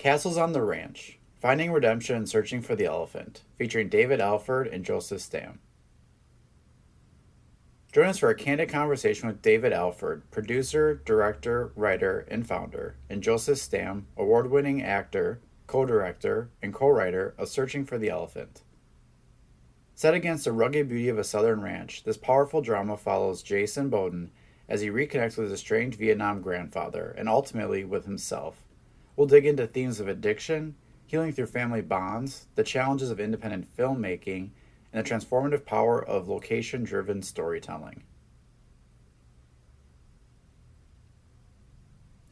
Castles on the Ranch, Finding Redemption and Searching for the Elephant, featuring David Alford and Joseph Stam. Join us for a candid conversation with David Alford, producer, director, writer, and founder, and Joseph Stam, award-winning actor, co-director, and co-writer of Searching for the Elephant. Set against the rugged beauty of a southern ranch, this powerful drama follows Jason Bowden as he reconnects with his estranged Vietnam grandfather and ultimately with himself. We'll dig into themes of addiction, healing through family bonds, the challenges of independent filmmaking, and the transformative power of location-driven storytelling.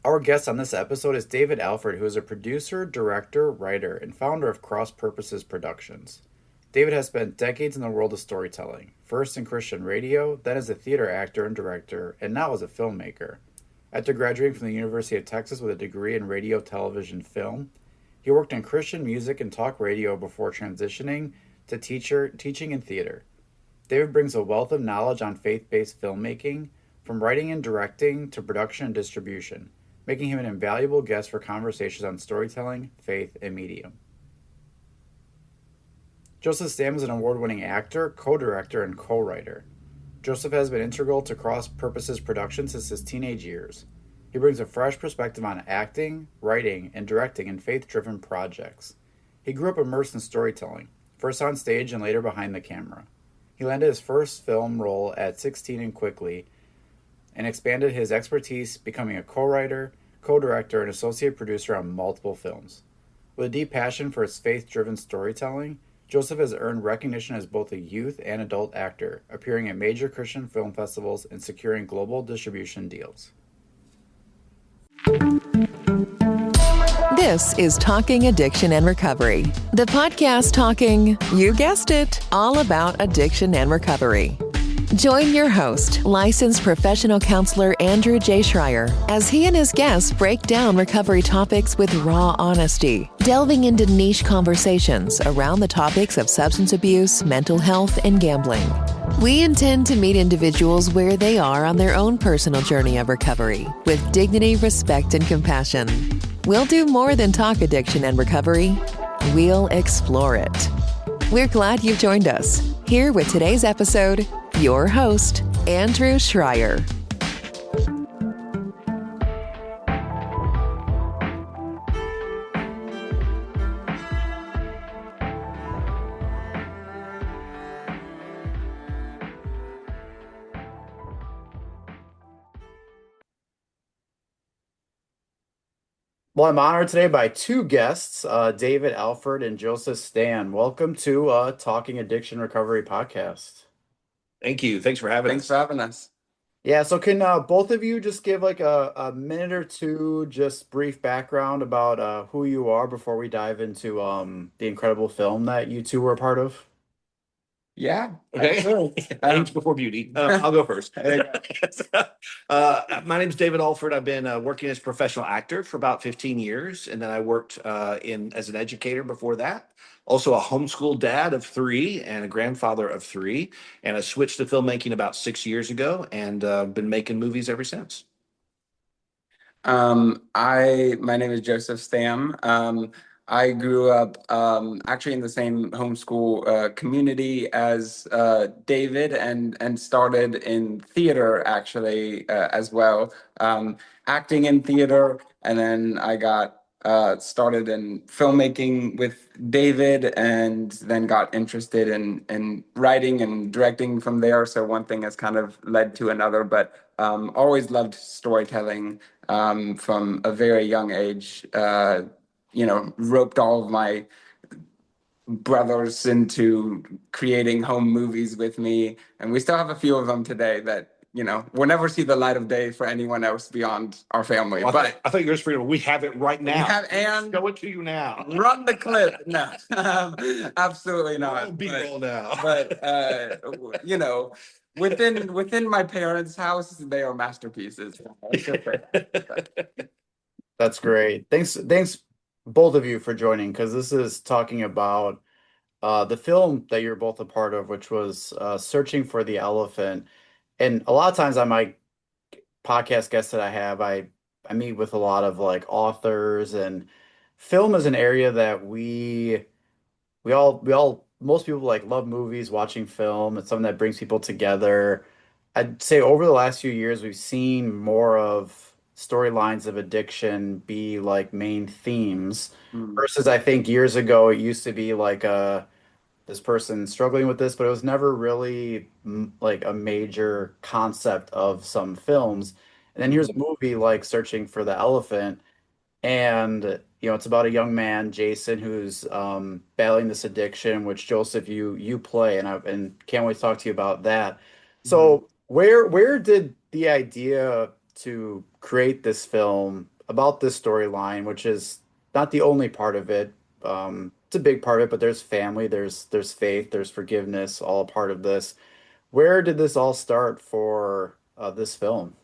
Our guest on this episode is David Alford, who is a producer, director, writer, and founder of Cross Purposes Productions. David has spent decades in the world of storytelling, first in Christian radio, then as a theater actor and director, and now as a filmmaker. After graduating from the University of Texas with a degree in radio, television, film, he worked in Christian music and talk radio before transitioning to teaching in theater. David brings a wealth of knowledge on faith-based filmmaking, from writing and directing to production and distribution, making him an invaluable guest for conversations on storytelling, faith, and medium. Joseph Stam is an award-winning actor, co-director, and co-writer. Joseph has been integral to Cross Purposes Productions since his teenage years. He brings a fresh perspective on acting, writing, and directing in faith-driven projects. He grew up immersed in storytelling, first on stage and later behind the camera. He landed his first film role at 16 and quickly, and expanded his expertise, becoming a co-writer, co-director, and associate producer on multiple films. With a deep passion for his faith-driven storytelling, Joseph has earned recognition as both a youth and adult actor, appearing at major Christian film festivals and securing global distribution deals. This is Talking Addiction and Recovery, the podcast talking, you guessed it, all about addiction and recovery. Join your host, licensed professional counselor Andrew J. Schreier, as he and his guests break down recovery topics with raw honesty, delving into niche conversations around the topics of substance abuse, mental health, and gambling. We intend to meet individuals where they are on their own personal journey of recovery, with dignity, respect, and compassion. We'll do more than talk addiction and recovery. We'll explore it. We're glad you've joined us. Here with today's episode, your host, Andrew Schreier. Well, I'm honored today by two guests, David Alford and Joseph Stan. Welcome to Talking Addiction Recovery podcast. Thank you. Thanks for having Thanks us. for having us. Yeah, so can both of you just give like a minute or two, just brief background about who you are before we dive into the incredible film that you two were a part of? Yeah. Okay. Sure. Age before beauty. I'll go first. There My name's David Alford. I've been working as a professional actor for about 15 years, and then I worked as an educator before that. Also a homeschool dad of three and a grandfather of three, and I switched to filmmaking about 6 years ago, and been making movies ever since. My name is Joseph Stam. I grew up actually in the same homeschool community as David, and started in theater actually as well, acting in theater, and then I got started in filmmaking with David, and then got interested in writing and directing from there. So one thing has kind of led to another, but always loved storytelling from a very young age. Roped all of my brothers into creating home movies with me. And we still have a few of them today that, will never see the light of day for anyone else beyond our family. Well, but I thought you were just we have it right now. and Show it to you now. run the clip. No, absolutely not. B-roll now. Within my parents' house, they are masterpieces. That's great. Thanks both of you for joining, because this is talking about the film that you're both a part of, which was Searching for the Elephant. And a lot of times on my podcast guests that I have, I meet with a lot of like authors and film is an area that we all most people like love movies, watching film. It's something that brings people together. I'd say over the last few years, we've seen more of storylines of addiction be like main themes Mm, versus I think years ago it used to be like this person struggling with this, but it was never really like a major concept of some films. And then here's mhm, a movie like Searching for the Elephant, and it's about a young man, Jason, who's battling this addiction, which Joseph you play, and I and can't wait to talk to you about that. mhm, So where did the idea to create this film about this storyline, which is not the only part of it, it's a big part of it, but there's family, there's faith, there's forgiveness, all a part of this. Where did this all start for this film?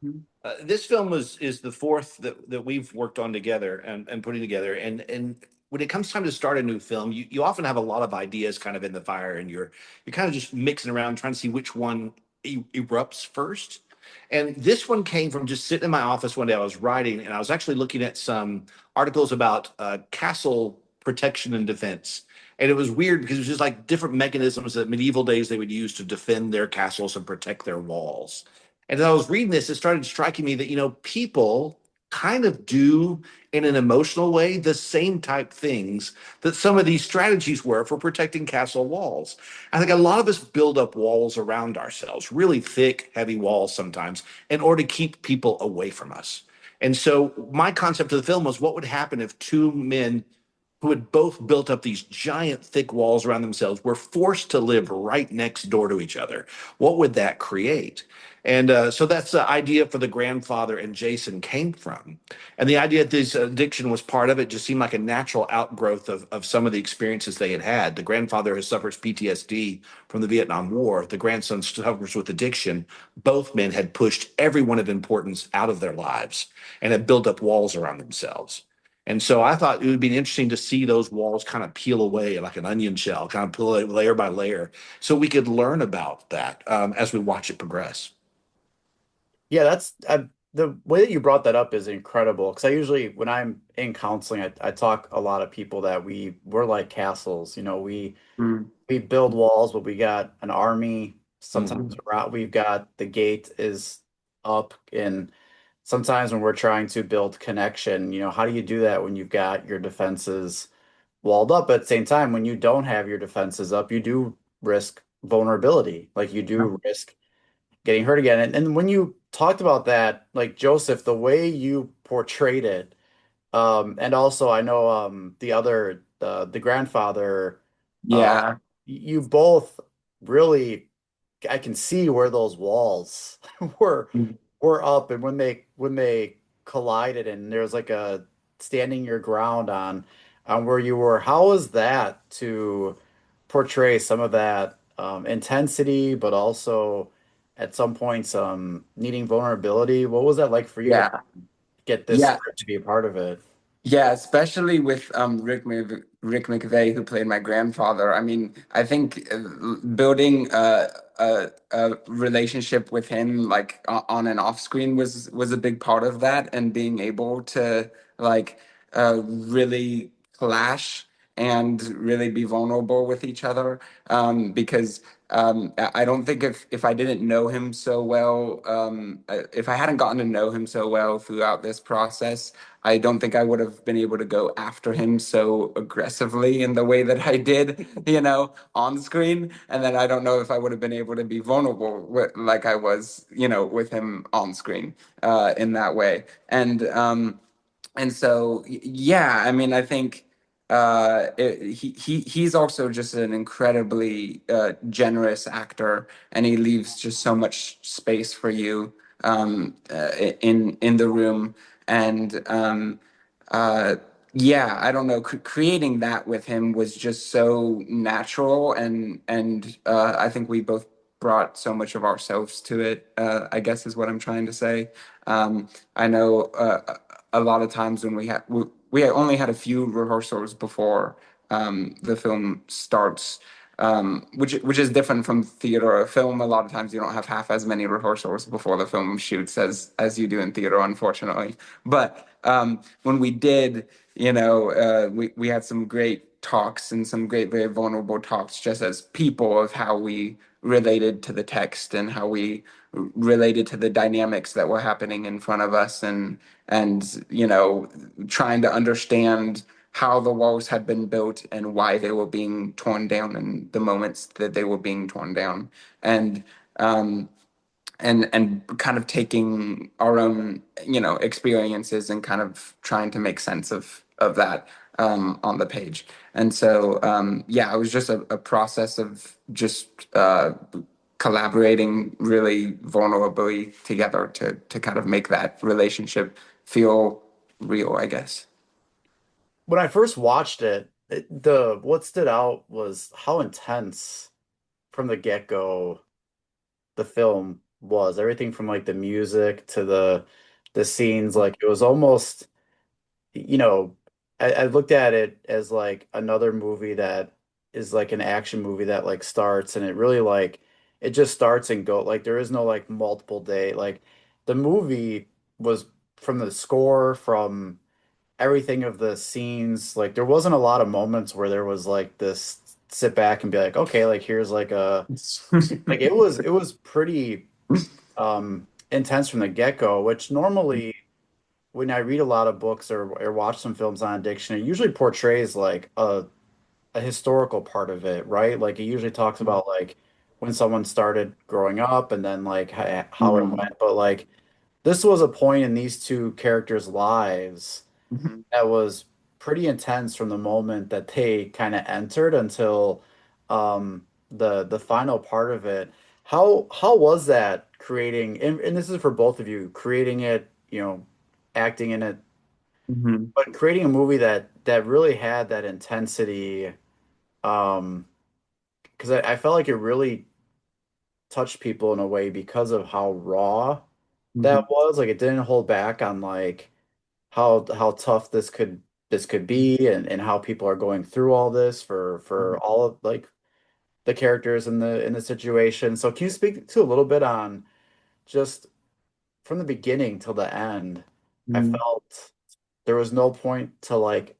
mhm, This film is the fourth that we've worked on together and putting together. And when it comes time to start a new film, you often have a lot of ideas kind of in the fire, and you're kind of just mixing around trying to see which one erupts first. And this one came from just sitting in my office one day. I was writing, and I was actually looking at some articles about castle protection and defense. And it was weird because it was just like different mechanisms that medieval days they would use to defend their castles and protect their walls. And as I was reading this, it started striking me that, people kind of do in an emotional way the same type things that some of these strategies were for protecting castle walls. I think a lot of us build up walls around ourselves, really thick, heavy walls sometimes, in order to keep people away from us. And so my concept of the film was what would happen if two men who had both built up these giant thick walls around themselves were forced to live right next door to each other. What would that create? And so that's the idea for the grandfather and Jason came from. And the idea that this addiction was part of it just seemed like a natural outgrowth of some of the experiences they had had. The grandfather has suffers PTSD from the Vietnam War. The grandson suffers with addiction. Both men had pushed everyone of importance out of their lives and had built up walls around themselves. And so I thought it would be interesting to see those walls kind of peel away like an onion shell, kind of peel it layer by layer, so we could learn about that as we watch it progress. Yeah, the way that you brought that up is incredible because I usually, when I'm in counseling, I talk a lot of people that we're like castles. mm, We build walls, but we got an army. Sometimes mhm. around, we've got the gate is up, and sometimes when we're trying to build connection, how do you do that when you've got your defenses walled up? But at the same time, when you don't have your defenses up, you do risk vulnerability. Like you do risk getting hurt again. And when you talked about that, like Joseph, the way you portrayed it, and also I know the grandfather, uh, Yeah. you both really I can see where those walls were Mm. were up, and when they collided, and there's like a standing your ground on where you were. How was that to portray some of that intensity, but also at some points needing vulnerability? What was that like for you to Yeah. get this Yeah. script to be a part of it? Yeah, especially with Rick McVey, who played my grandfather. I mean, I think building a relationship with him, like on and off screen, was a big part of that, and being able to like really clash and really be vulnerable with each other. Because I don't think if I didn't know him so well, if I hadn't gotten to know him so well throughout this process, I don't think I would have been able to go after him so aggressively in the way that I did, on screen. And then I don't know if I would have been able to be vulnerable like I was, with him on screen in that way. And so, yeah, I mean, I think he's also just an incredibly generous actor, and he leaves just so much space for you in the room. And uh, yeah, I don't know, creating that with him was just so natural, and I think we both brought so much of ourselves to it. I guess is what I'm trying to say. I know a lot of times when we had only had a few rehearsals before the film starts, which is different from theater or film. A lot of times you don't have half as many rehearsals before the film shoots as you do in theater, unfortunately. But when we did, we had some great talks and some great, very vulnerable talks just as people of how we related to the text and how we related to the dynamics that were happening in front of us, and trying to understand how the walls had been built and why they were being torn down and the moments that they were being torn down. And um, and kind of taking our own experiences and kind of trying to make sense of that on the page. And so yeah, it was just a process of just collaborating really vulnerably together to kind of make that relationship feel real, I guess. When I first watched it, the what stood out was how intense from the get-go the film was. Everything from like the music to the scenes, like it was almost, you know, I looked at it as like another movie that is like an action movie that like starts and it really like it just starts and go like there is no like multiple day like the movie was from the score from everything of the scenes like there wasn't a lot of moments where there was like this sit back and be like okay like here's like a like it was pretty intense from the get-go, which normally when I read a lot of books or watch some films on addiction, it usually portrays like a historical part of it, right? Like it usually talks about like when someone started growing up and then like how it Mhm. went. But like this was a point in these two characters' lives Mhm. that was pretty intense from the moment that they kind of entered until the final part of it. How was that creating and this is for both of you, creating it, acting in it, Mhm. but creating a movie that really had that intensity, um, because I felt like it really touched people in a way because of how raw that Mhm. was. Like it didn't hold back on like how tough this could be and how people are going through all this for all of like the characters in the situation. So can you speak to a little bit on just from the beginning till the end? I Mhm. felt there was no point to like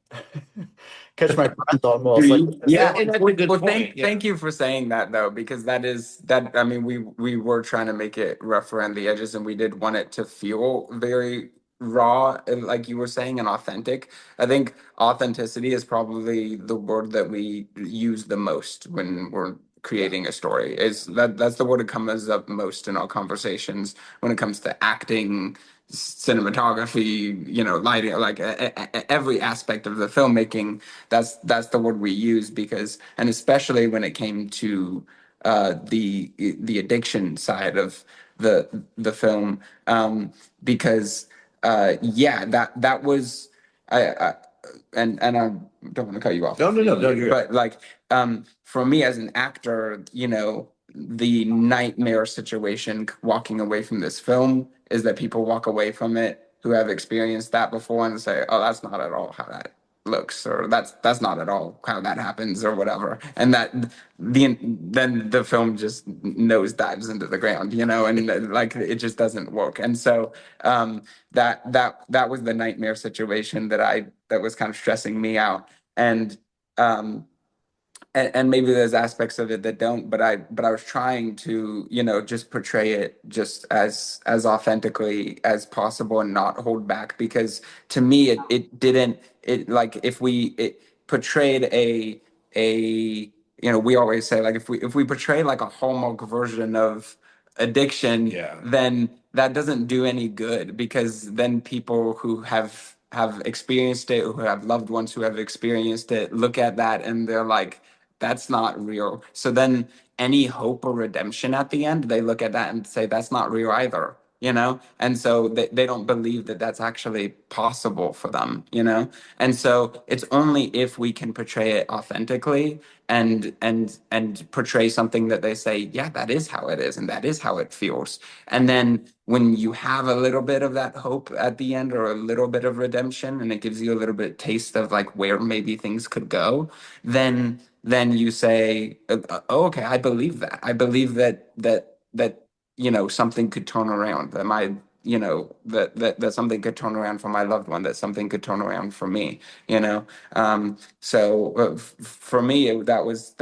catch my breath Do almost like you? this And, Yeah. and that's a Well, good well, point. thank Yeah. thank you for saying that though, because that is that. I mean, we were trying to make it rough around the edges, and we did want it to feel very raw, and like you were saying, and authentic. I think authenticity is probably the word that we use the most when we're Yeah. creating a story. Is that's the word that comes up most in our conversations when it comes to acting, cinematography, lighting, like every aspect of the filmmaking. That's the word we use because, and especially when it came to the addiction side of the film, because yeah, that was I and I don't want to cut you off, No, no, no, no. You're good. but like for me as an actor, the nightmare situation walking away from this film is that people walk away from it who have experienced that before and say, "Oh, that's not at all how that looks," or that's not at all how that happens, or whatever, and that then the film just nosedives into the ground, and like it just doesn't work. And so that was the nightmare situation that was kind of stressing me out, and um, and maybe there's aspects of it that don't, but I was trying to just portray it just as authentically as possible and not hold back, because to me it didn't, it like if we it portrayed a we always say, like, if we portray like a Hallmark version of addiction, Yeah. then that doesn't do any good, because then people who have experienced it, who have loved ones who have experienced it, look at that and they're like, that's not real. So then any hope or redemption at the end, they look at that and say, that's not real either. And so they don't believe that that's actually possible for them. And so it's only if we can portray it authentically and portray something that they say, yeah, that is how it is and that is how it feels. And then when you have a little bit of that hope at the end, or a little bit of redemption, and it gives you a little bit taste of like where maybe things could go, then you say, oh, okay, I believe that. I believe that something could turn around. That that something could turn around for my loved one, that something could turn around for me, you know. So for me, that was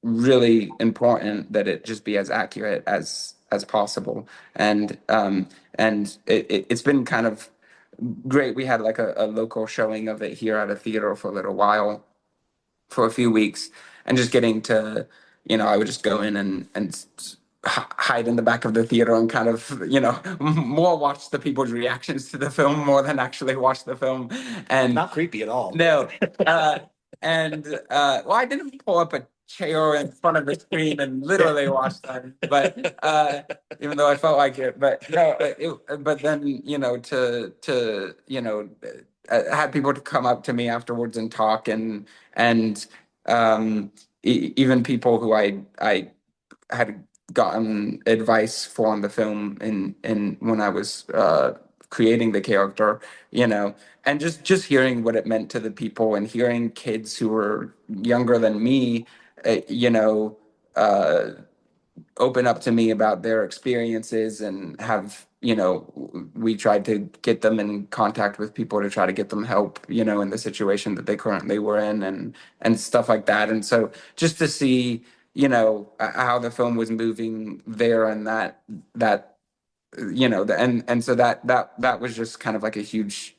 really important that it just be as accurate as possible. And it's been kind of great. We had like a local showing of it here at a theater for a little while, for a few weeks, and just getting to, I would just go in and hide in the back of the theater and kind of, more watch the people's reactions to the film more than actually watch the film. And Not creepy at all. no, uh, well, I didn't pull up a chair in front of the screen and literally watch them, but even though I felt like it, but no, but then had people to come up to me afterwards and talk, and even people who I had gotten advice for on the film in when I was creating the character, and just hearing what it meant to the people, and hearing kids who were younger than me, you know, uh, open up to me about their experiences, and have, we tried to get them in contact with people to try to get them help, in the situation that they currently were in, and stuff like that. And so just to see, how the film was moving there, and that and so that was just kind of like a huge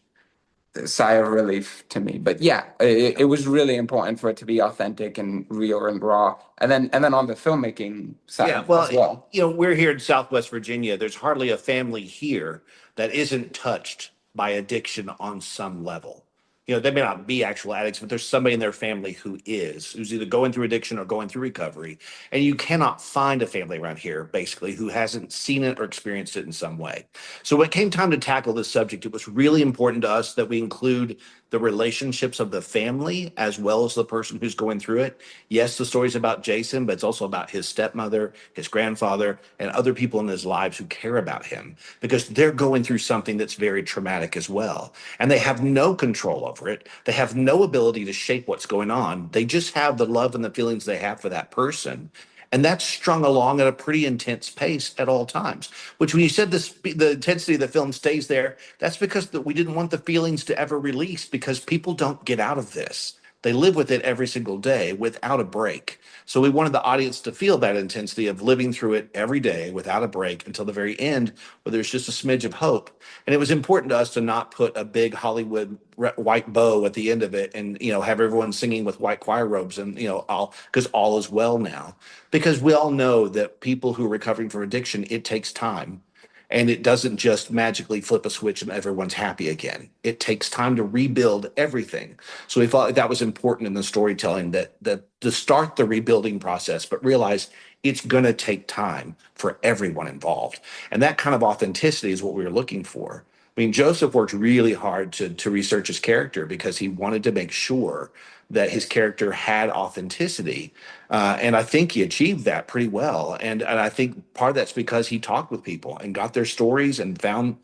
sigh of relief to me. But yeah, it was really important for it to be authentic and real and raw. And then on the filmmaking Yeah, side well, as well. we're here in Southwest Virginia. There's hardly a family here that isn't touched by addiction on some level. They may not be actual addicts, but there's somebody in their family who's either going through addiction or going through recovery. And you cannot find a family around here, basically, who hasn't seen it or experienced it in some way. So when it came time to tackle this subject, it was really important to us that we include the relationships of the family as well as the person who's going through it. Yes, the story's about Jason, but it's also about his stepmother, his grandfather, and other people in his lives who care about him, because they're going through something that's very traumatic as well. And they have no control over it. They have no ability to shape what's going on. They just have the love and the feelings they have for that person. And that's strung along at a pretty intense pace at all times. Which, when you said this, the intensity of the film stays there, that's because we didn't want the feelings to ever release, because people don't get out of this. They live with it every single day without a break. So we wanted the audience to feel that intensity of living through it every day without a break until the very end, where there's just a smidge of hope. And it was important to us to not put a big Hollywood white bow at the end of it, and have everyone singing with white choir robes, and all, because all is well now. Because we all know that people who are recovering from addiction, it takes time. And it doesn't just magically flip a switch and everyone's happy again. It takes time to rebuild everything. So we felt like that was important in the storytelling, that to start the rebuilding process, but realize it's going to take time for everyone involved. And that kind of authenticity is what we were looking for. I mean, Joseph worked really hard to research his character, because he wanted to make sure that his character had authenticity. And I think he achieved that pretty well. And I think part of that's because he talked with people and got their stories and found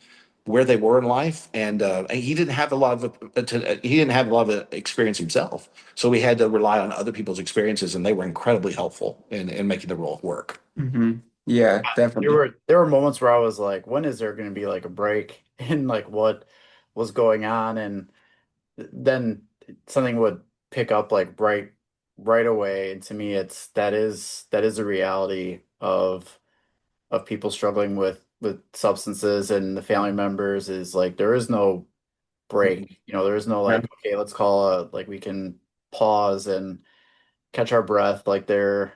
where they were in life. And he didn't have a lot of experience himself, so we had to rely on other people's experiences, and they were incredibly helpful in making the role work. Hmm. Yeah, There definitely. were there were moments where I was like, when is there going to be like a break in like what was going on? And then something would pick up like right away. And to me, that is a reality of people struggling with substances and the family members, is like there is no Mhm. break. There is no Yeah. like, okay, let's call like we can pause and catch our breath. Like they're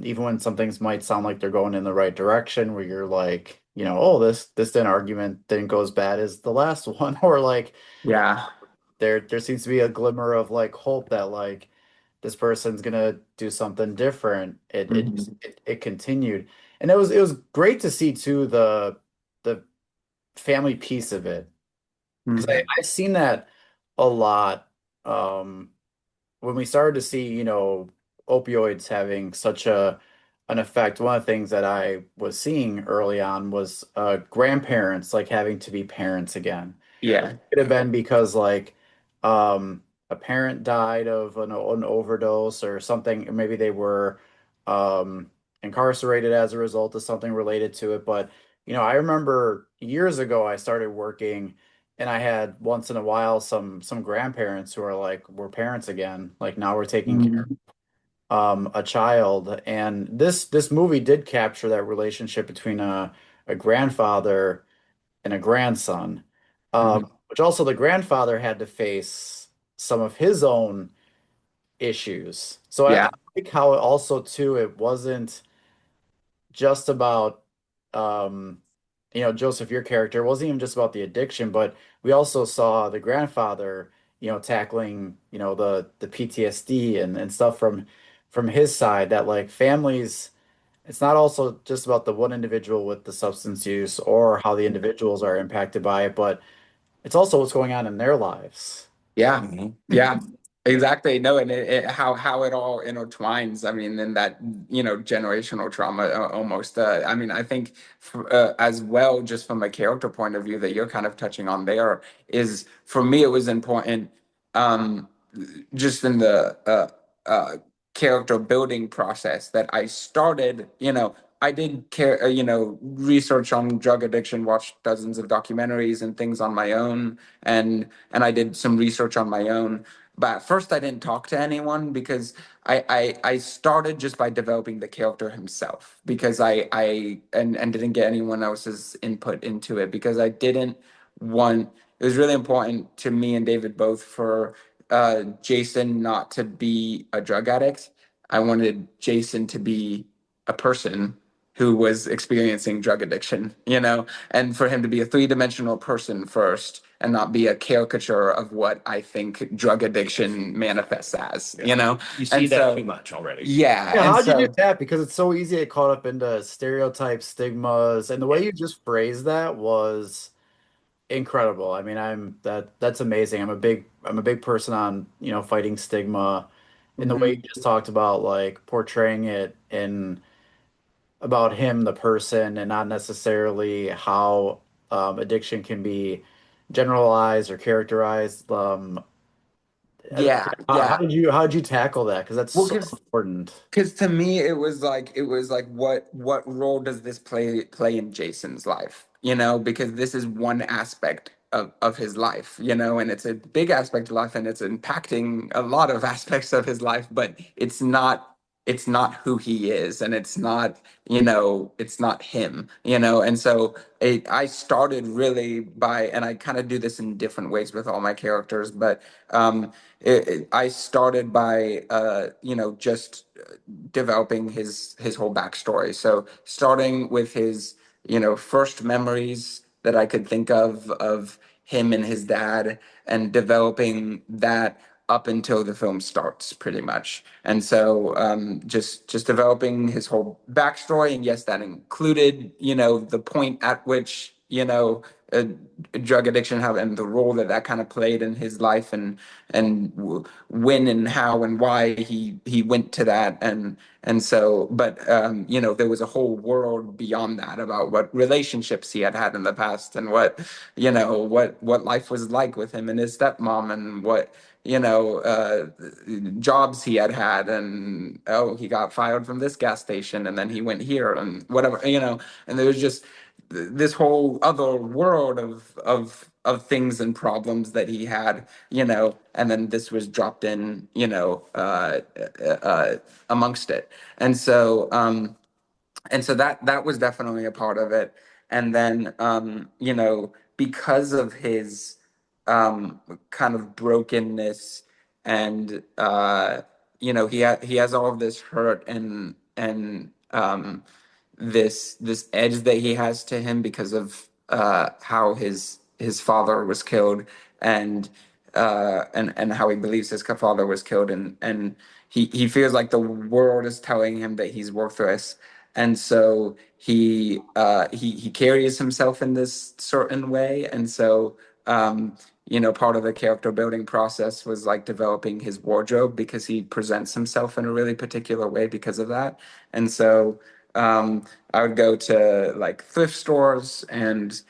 even when some things might sound like they're going in the right direction, where you're like, oh, this didn't argument didn't go as bad as the last one, or like Yeah. there seems to be a glimmer of like hope that like this person's gonna do something different. Hmm. It continued, and it was great to see too the family piece of it, because Hmm. I've seen that a lot. When we started to see, opioids having such an effect, one of the things that I was seeing early on was grandparents like having to be parents again. Yeah. Could have been because like a parent died of an overdose or something, or maybe they were um incarcerated as a result of something related to it. But, I remember years ago I started working and I had once in a while some grandparents who are like, we're parents again. Like now we're taking care Mhm. of a child. And this movie did capture that relationship between a grandfather and a grandson. Mhm. Which also the grandfather had to face some of his own issues. So I Yeah, like how it also too it wasn't just about um Joseph, your character, it wasn't even just about the addiction, but we also saw the grandfather, tackling, the PTSD and stuff from his side that like families, it's not also just about the one individual with the substance use or how the individuals are impacted by it, but it's also what's going on in their lives. yeah, Mhm. yeah, exactly. No, and how it all intertwines. I mean, in that generational trauma almost. I mean, I think as well, just from a character point of view that you're kind of touching on there, is for me it was important. Um, just in the character building process that I started, I did research on drug addiction, watched dozens of documentaries and things on my own, and I did some research on my own. But at first, I didn't talk to anyone because I started just by developing the character himself because and didn't get anyone else's input into it because I didn't want. It was really important to me and David both for Jason not to be a drug addict. I wanted Jason to be a person who was experiencing drug addiction, and for him to be a three-dimensional person first and not be a caricature of what I think drug addiction manifests as, You see And that so, too much already. yeah. Yeah, And how'd you do so, that? Because it's so easy to get caught up into stereotypes, stigmas, and the way you just phrased that was incredible. I mean, that's amazing. I'm a big person on, fighting stigma, and the way you Mhm. just talked about like portraying it in about him, the person, and not necessarily how addiction can be generalized or characterized. Yeah, How yeah. did you tackle that? Because that's Well, so important. because to me it was like what role does this play in Jason's life? Because this is one aspect of his life, and it's a big aspect of life and it's impacting a lot of aspects of his life, but it's not who he is and it's not him, and so I started really by, and I kind of do this in different ways with all my characters, but I started by just developing his whole backstory. So starting with his first memories that I could think of him and his dad, and developing that up until the film starts, pretty much. And so just developing his whole backstory, and yes, that included the point at which uh, drug addiction have and the role that kind of played in his life, and when and how and why he went to that, and so, but there was a whole world beyond that about what relationships he had had in the past, and what life was like with him and his stepmom, and what jobs he had had, and oh, he got fired from this gas station and then he went here and whatever, and there was just this whole other world of things and problems that he had, and then this was dropped in, amongst it. And so that was definitely a part of it. And then because of his kind of brokenness, and he has all of this hurt, and this edge that he has to him because of how his father was killed, and how he believes his father was killed, and he feels like the world is telling him that he's worthless, and so he carries himself in this certain way, and so part of the character building process was like developing his wardrobe because he presents himself in a really particular way because of that, and so I would go to like thrift stores and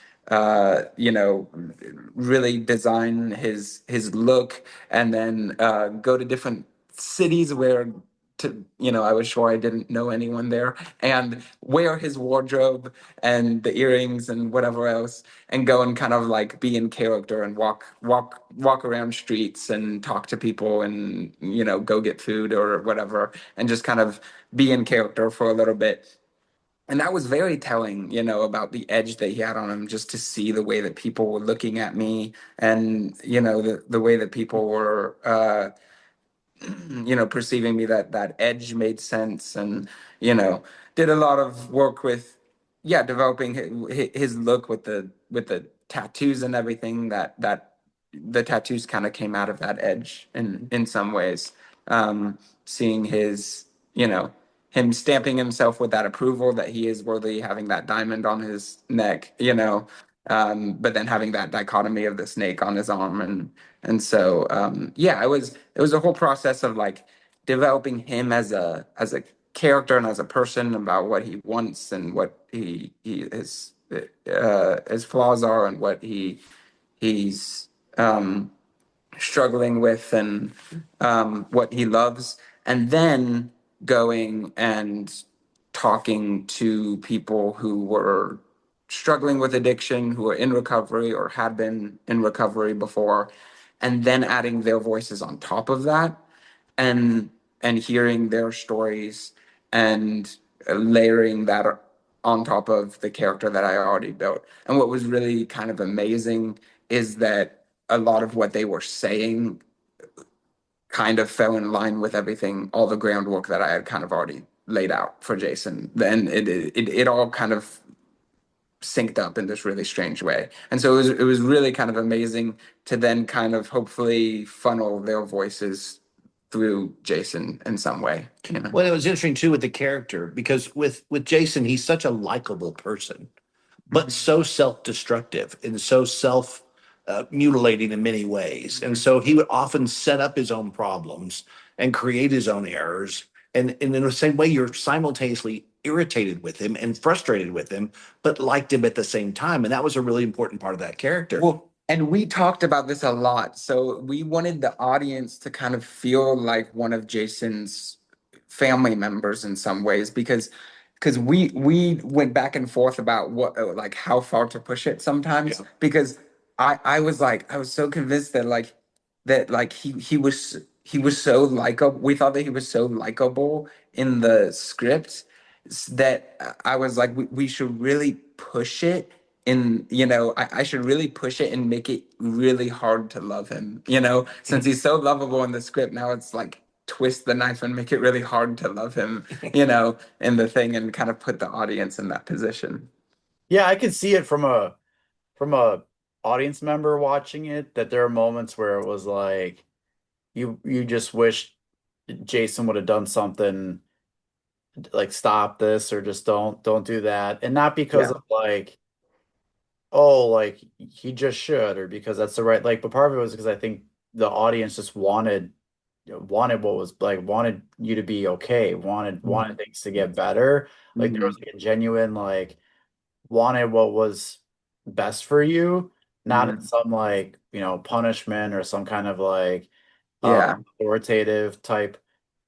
really design his look, and then go to different cities where to, I was sure I didn't know anyone there, and wear his wardrobe and the earrings and whatever else, and go and kind of like be in character and walk around streets and talk to people and, go get food or whatever, and just kind of be in character for a little bit. And that was very telling, about the edge that he had on him, just to see the way that people were looking at me, and, the way that people were, perceiving me, that edge made sense. And, you know, did a lot of work with, yeah, developing his look with the tattoos and everything, that the tattoos kind of came out of that edge in some ways. Seeing his, him stamping himself with that approval that he is worthy, having that diamond on his neck, but then having that dichotomy of the snake on his arm. And so yeah, it was a whole process of like developing him as a character and as a person, about what he wants and what his flaws are, and what he's struggling with, and what he loves, and then going and talking to people who were struggling with addiction, who were in recovery or had been in recovery before, and then adding their voices on top of that, and hearing their stories, and layering that on top of the character that I already built. And what was really kind of amazing is that a lot of what they were saying kind of fell in line with everything, all the groundwork that I had kind of already laid out for Jason. Then it all kind of synced up in this really strange way. And so it was really kind of amazing to then kind of hopefully funnel their voices through Jason in some way. Well, it was interesting too with the character, because with Jason, he's such a likable person, but so self-destructive and so self mutilating in many ways. And so he would often set up his own problems and create his own errors. And in the same way, you're simultaneously irritated with him and frustrated with him, but liked him at the same time. And that was a really important part of that character. Well, and we talked about this a lot. So we wanted the audience to kind of feel like one of Jason's family members in some ways, because we went back and forth about what, like, how far to push it sometimes. Yeah. Because I was so convinced that he was so likable. We thought that he was so likable in the script, that I was like, we should really push it. I should really push it and make it really hard to love him, since he's so lovable in the script. Now it's like, twist the knife and make it really hard to love him, in the thing, and kind of put the audience in that position. Yeah, I could see it from a audience member watching it, that there are moments where it was like you just wish Jason would have done something, like stop this, or just don't do that. And not because Yeah. of like, oh, like he just should, or because that's the right, like, but part of it was because I think the audience just wanted what was like, wanted you to be okay, wanted things to get better. Like there was Mhm. like a genuine, like, wanted what was best for you, not in Mhm. some like, punishment or some kind of like Yeah. authoritative type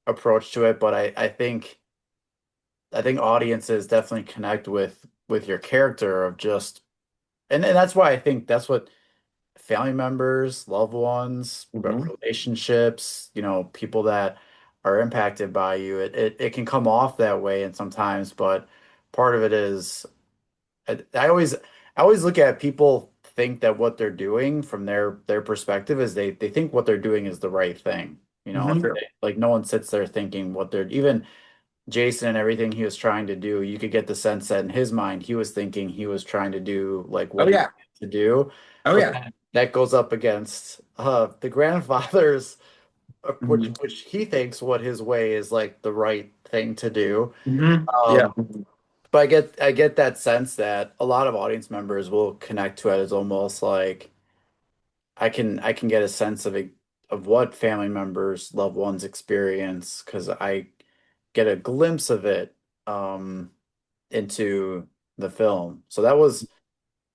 approach to it. But I think audiences definitely connect with your character of just, and that's why I think that's what family members, loved ones, Mhm. relationships, people that are impacted by you, it can come off that way, and sometimes, but part of it is, I always look at people think that what they're doing from their perspective is they think what they're doing is the right thing. Mhm. Sure. Like no one sits there thinking what they're, even Jason and everything he was trying to do, you could get the sense that in his mind he was thinking he was trying to do like Oh what he yeah. wanted to do. Oh But yeah. that goes up against the grandfather's, which Mhm. which he thinks what his way is like the right thing to do. Mhm. Yeah. Um, but I get that sense that a lot of audience members will connect to it as almost like I can get a sense of what family members, loved ones experience, because I get a glimpse of it into the film. So that was,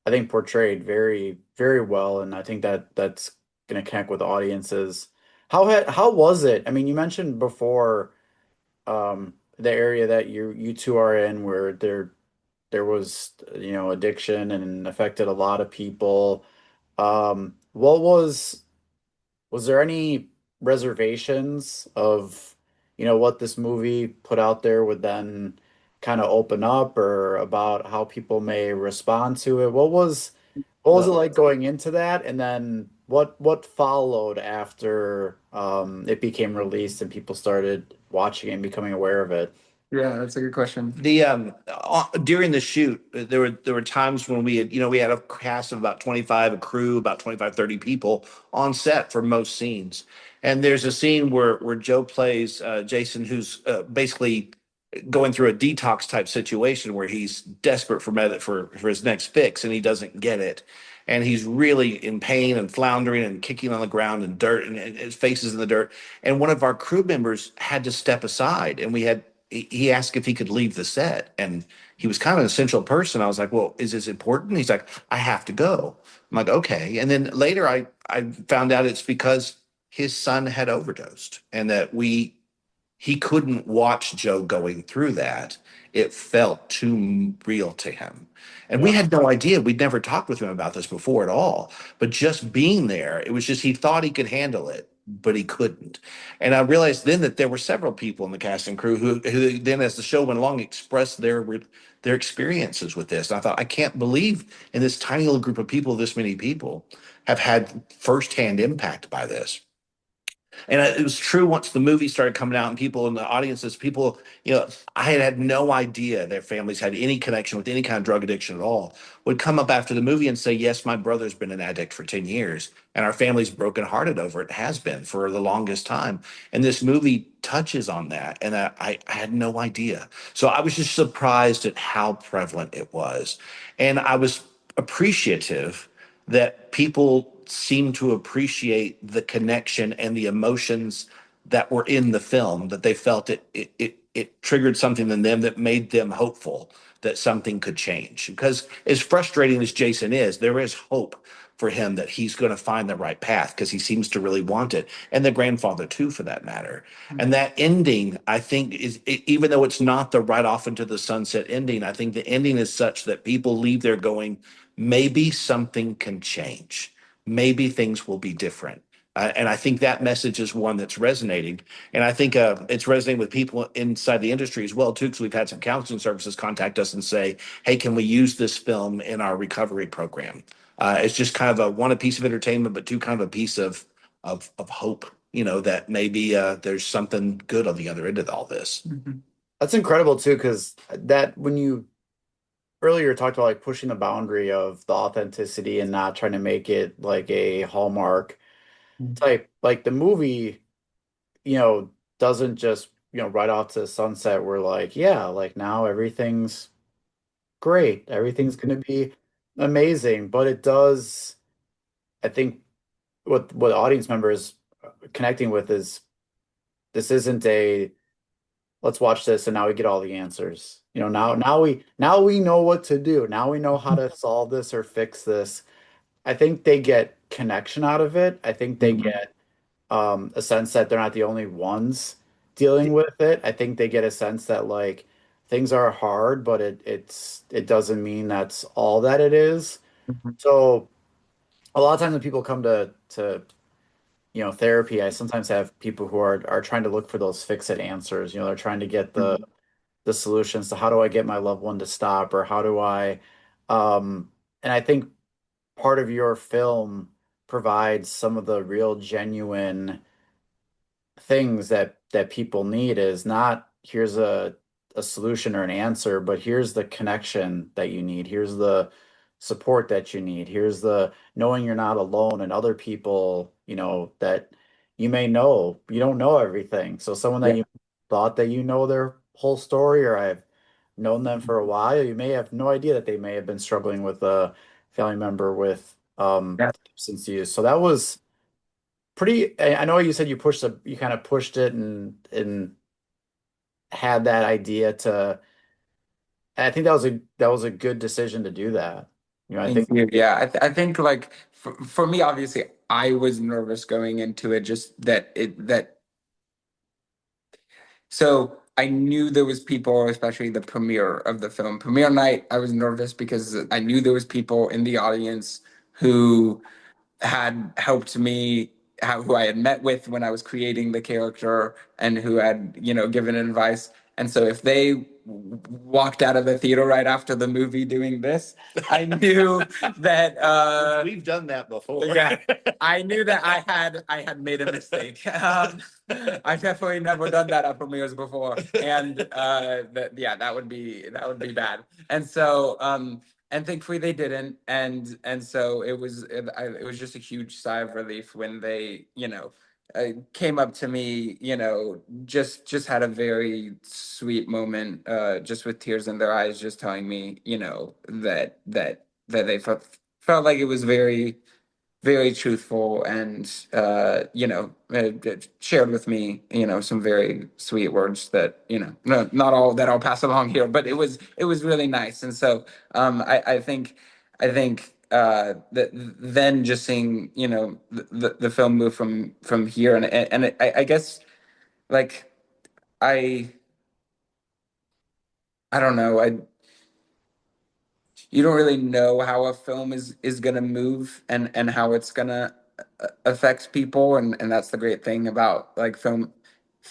I think, portrayed very, very well, and I think that's going to connect with audiences. How was it? I mean, you mentioned before the area that you two are in, where there was, addiction and affected a lot of people. What was there any reservations of, what this movie put out there would then kind of open up, or about how people may respond to it? What was it Well, like going into that? And then what followed after it became released and people started watching it and becoming aware of it? yeah, that's a good question. During the shoot, there were times when we had a cast of about 25, a crew about 25, 30 people on set for most scenes. And there's a scene where Joe plays Jason, who's basically going through a detox type situation where he's desperate for his next fix, and he doesn't get it, and he's really in pain and floundering and kicking on the ground and dirt, and his face is in the dirt. And one of our crew members had to step aside, and he asked if he could leave the set, and he was kind of an essential person. I was like, well, is this important? He's like, I have to go. I'm like, okay. And then later I found out it's because his son had overdosed, and that he couldn't watch Joe going through that. It felt too real to him. And we Yeah. had no idea. We'd never talked with him about this before at all. But just being there, it was just, he thought he could handle it, but he couldn't. And I realized then that there were several people in the cast and crew who then, as the show went along, expressed their experiences with this. And I thought, I can't believe in this tiny little group of people, this many people have had firsthand impact by this. And it was true once the movie started coming out and people in the audiences, people, I had no idea their families had any connection with any kind of drug addiction at all, would come up after the movie and say, yes, my brother's been an addict for 10 years. And our family's brokenhearted over it, has been for the longest time. And this movie touches on that. And I had no idea. So I was just surprised at how prevalent it was. And I was appreciative that people seem to appreciate the connection and the emotions that were in the film, that they felt it triggered something in them that made them hopeful that something could change. Because as frustrating as Jason is, there is hope for him that he's going to find the right path, because he seems to really want it, and the grandfather too, for that matter. And that ending, I think, even though it's not the right off into the sunset ending, I think the ending is such that people leave there going, maybe something can change. Maybe things will be different. And I think that message is one that's resonating. And I think it's resonating with people inside the industry as well, too, because we've had some counseling services contact us and say, hey, can we use this film in our recovery program? It's just kind of a piece of entertainment, but two, kind of a piece of hope, that maybe there's something good on the other end of all this. Mhm. That's incredible too, because that when you earlier talked about like pushing the boundary of the authenticity and not trying to make it like a Hallmark type, like the movie, doesn't just, right off to the sunset. We're like, yeah, like now everything's great. Everything's going to be amazing. But it does, I think what audience members connecting with is, this isn't a let's watch this and now we get all the answers. Now we know what to do. Now we know how to solve this or fix this. I think they get connection out of it. I think they Mhm. get a sense that they're not the only ones dealing with it. I think they get a sense that like things are hard, but it doesn't mean that's all that it is. Mhm. So a lot of times when people come to therapy, I sometimes have people who are trying to look for those fix-it answers. They're trying to get the solutions to how do I get my loved one to stop, or how do I and I think part of your film provides some of the real genuine things that people need. Is not, here's a solution or an answer, but here's the connection that you need. Here's the support that you need. Here's the knowing you're not alone, and other people, that you don't know everything. So someone that Yeah. you thought that their whole story, or I've known them for a while, you may have no idea that they may have been struggling with a family member with Yeah. substance use. So that was pretty. I know you said you kind of pushed it and had that idea to. I think that was a good decision to do that. I Thank think. you. Yeah, I think like for me, obviously, I was nervous going into it. Just that it that So I knew there was people, especially the premiere of the film. Premiere night, I was nervous because I knew there was people in the audience who had helped me, who I had met with when I was creating the character, and who had, given advice. And so if they walked out of the theater right after the movie doing this, I knew that We've done that before. yeah, I knew that I had made a mistake. I've definitely never done that at premieres before, and that would be bad. And so and thankfully they didn't, and so it was just a huge sigh of relief when they came up to me, just had a very sweet moment, just with tears in their eyes, just telling me, that they felt like it was very, very truthful, and shared with me, some very sweet words that, not all that I'll pass along here, but it was really nice. And so I think that then just seeing, the film move from here, and I guess, like, I I don't know. You don't really know how a film is gonna move, and how it's gonna affect people, and that's the great thing about, like, film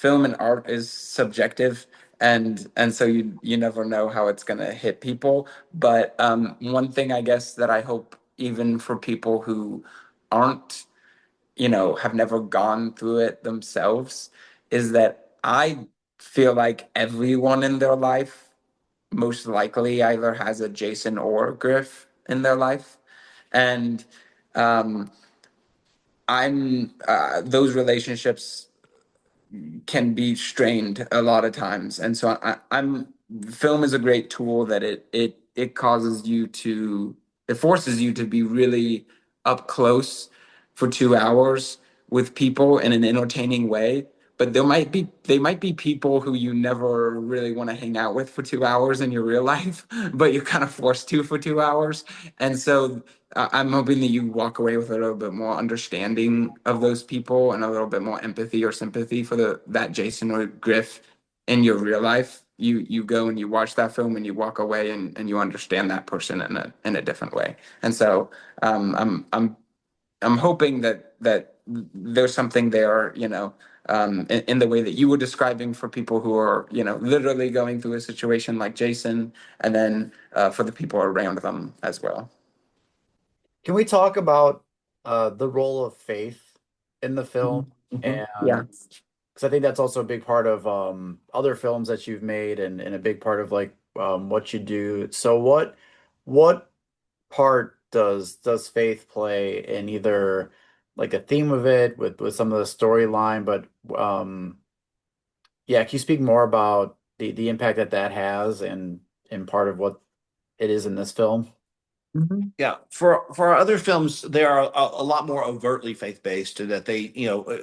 and art is subjective, and so you never know how it's gonna hit people. But one thing, I guess, that I hope, even for people who aren't, have never gone through it themselves, is that I feel like everyone in their life most likely either has a Jason or Griff in their life. And um, I'm those relationships can be strained a lot of times. And so I'm film is a great tool that it causes you to it forces you to be really up close for 2 hours with people in an entertaining way. But they might be people who you never really want to hang out with for 2 hours in your real life, but you're kind of forced to for 2 hours. And so I'm hoping that you walk away with a little bit more understanding of those people, and a little bit more empathy or sympathy for that Jason or Griff in your real life. You go and you watch that film, and you walk away, and you understand that person in a different way. And so I'm hoping that there's something there, in the way that you were describing, for people who are, literally going through a situation like Jason, and then for the people around them as well. Can we talk about the role of faith in the film? Mhm. And Yeah. because I think that's also a big part of other films that you've made, and a big part of, like, what you do. So what part does faith play in either, like, a theme of it with some of the storyline, but yeah, can you speak more about the impact that has, and part of what it is in this film? Mhm. Yeah, for our other films, they are a lot more overtly faith based. That they,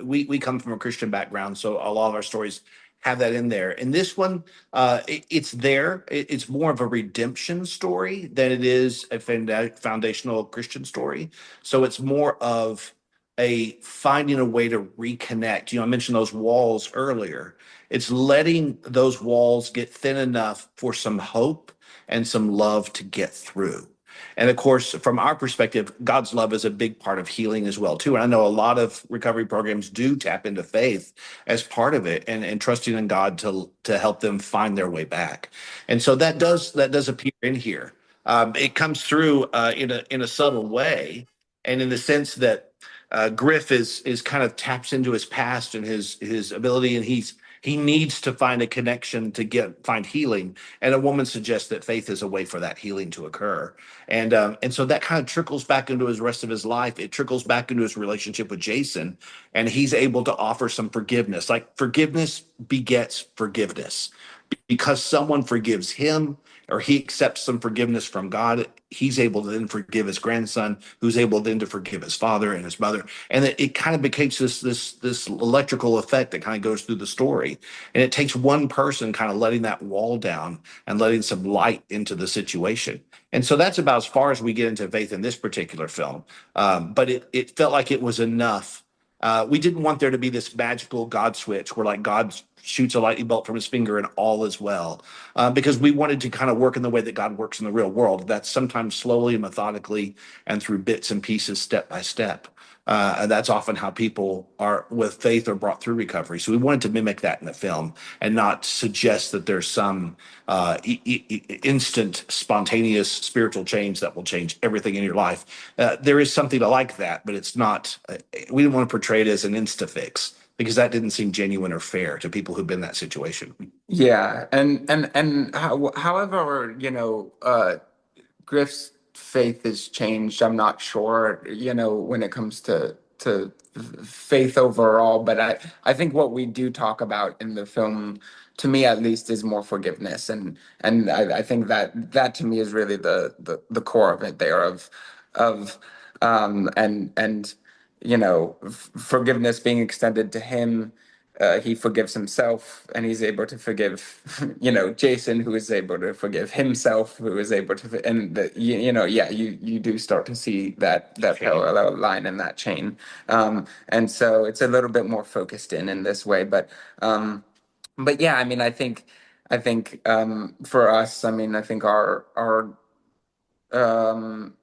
we come from a Christian background, so a lot of our stories have that in there. In this one, it's there. It's more of a redemption story than it is a foundational Christian story. So it's more of a finding a way to reconnect. I mentioned those walls earlier. It's letting those walls get thin enough for some hope and some love to get through. And of course, from our perspective, God's love is a big part of healing as well, too. And I know a lot of recovery programs do tap into faith as part of it, and trusting in God to help them find their way back. And so that does appear in here. It comes through in a subtle way, and in the sense that Griff is kind of taps into his past and his ability, and he needs to find a connection to find healing. And a woman suggests that faith is a way for that healing to occur. And so that kind of trickles back into his rest of his life. It trickles back into his relationship with Jason, and he's able to offer some forgiveness. Like, forgiveness begets forgiveness. Because someone forgives him, or he accepts some forgiveness from God, he's able to then forgive his grandson, who's able then to forgive his father and his mother. And it kind of becomes this electrical effect that kind of goes through the story. And it takes one person kind of letting that wall down and letting some light into the situation. And so that's about as far as we get into faith in this particular film. But it felt like it was enough We didn't want there to be this magical God switch where like God shoots a lightning bolt from his finger and all is well, because we wanted to kind of work in the way that God works in the real world. That's sometimes slowly and methodically and through bits and pieces, step by step. And that's often how people are with faith are brought through recovery. So we wanted to mimic that in the film and not suggest that there's some instant, spontaneous spiritual change that will change everything in your life. There is something to like that, but it's not. We didn't want to portray it as an insta fix because that didn't seem genuine or fair to people who've been in that situation. Yeah, however, Griff's faith has changed. I'm not sure, when it comes to faith overall, but I think what we do talk about in the film, to me at least, is more forgiveness, and I think that to me is really the core of it there of and forgiveness being extended to him. He forgives himself, and he's able to forgive, Jason, who is able to forgive himself, who is able to, and yeah, you do start to see that parallel line in that chain, and so it's a little bit more focused in this way, but yeah, I mean, I think for us, I mean, I think um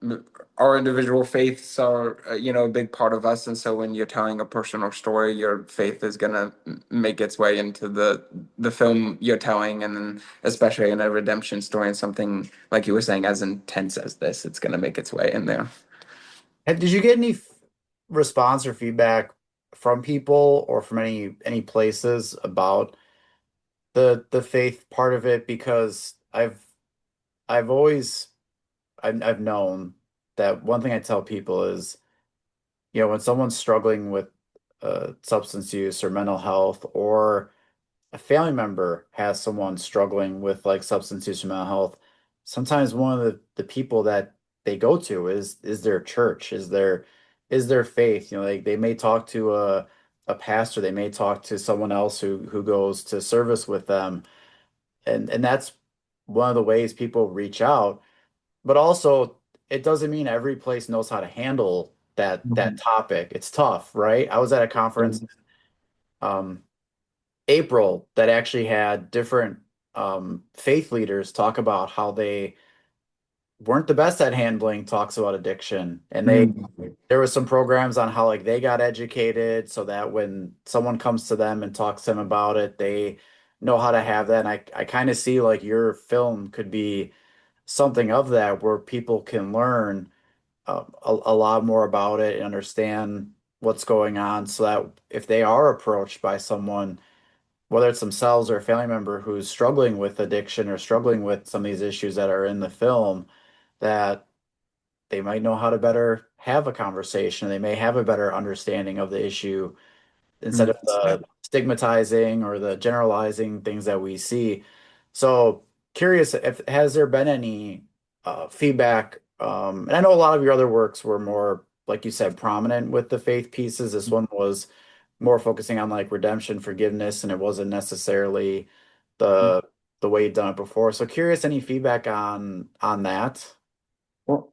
our individual faiths are a big part of us, and so when you're telling a personal story, your faith is going to make its way into the film you're telling, and then especially in a redemption story and something like you were saying as intense as this, it's going to make its way in there. Did you get any response or feedback from people or from any places about the faith part of it? Because I've always I've known that one thing I tell people is, when someone's struggling with substance use or mental health, or a family member has someone struggling with like substance use or mental health, sometimes one of the people that they go to is their church, is their faith. They may talk to a pastor, they may talk to someone else who goes to service with them, and that's one of the ways people reach out. But also, it doesn't mean every place knows how to handle that Mhm. topic. It's tough, right? I was at a conference um April that actually had different faith leaders talk about how they weren't the best at handling talks about addiction, and Mhm. there was some programs on how like they got educated so that when someone comes to them and talks to them about it, they know how to have that. And I kind of see like your film could be something of that, where people can learn a lot more about it and understand what's going on, so that if they are approached by someone, whether it's themselves or a family member who's struggling with addiction or struggling with some of these issues that are in the film, that they might know how to better have a conversation. They may have a better understanding of the issue instead of Yeah. the stigmatizing or the generalizing things that we see. So curious, if has there been any feedback? And I know a lot of your other works were more, like you said, prominent with the faith pieces. This one was more focusing on like redemption, forgiveness, and it wasn't necessarily the the way you've done it before. So curious, any feedback on that? Well,